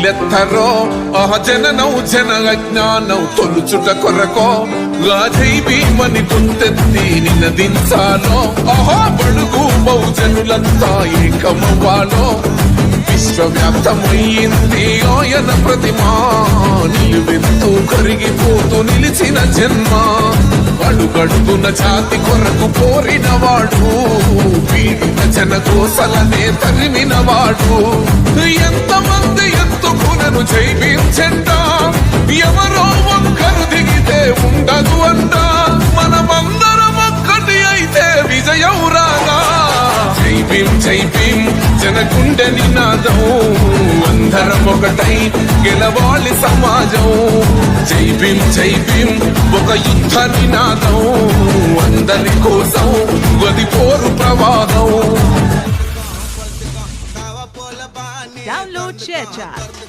లెత్తరో ఆ జననం జన అజ్ఞానం తొలుచుట కొరకో గాజై భీమని గుంతెత్తి నినదించాలో ఆహా బడుగు బహుజనులంతా ఏకమవ్వాలో విశ్వవ్యాప్తమయ్యింది ఆయన ప్రతిమా నిలువెత్తు కరిగిపోతూ నిలిచిన జన్మ అడుగడుగున జాతి కొరకు పోరినవాడు పీడిత జన కోసలనే తరిమినవాడు ఎంతమంది ఎత్తుకునను జైవించండా ఎవరో ఒక్కరు దిగితే ఉండదు అంట మనమందరం ఒక్కటి అయితే విజయం రాగా జై భీం జనగుండె నినాదం అందరం ఒకటై గెలవాలి సమాజం జై భీం ఒక యుద్ధ నినాదం అందరి కోసం గది పోరు ప్రవాహం. Download ShareChat.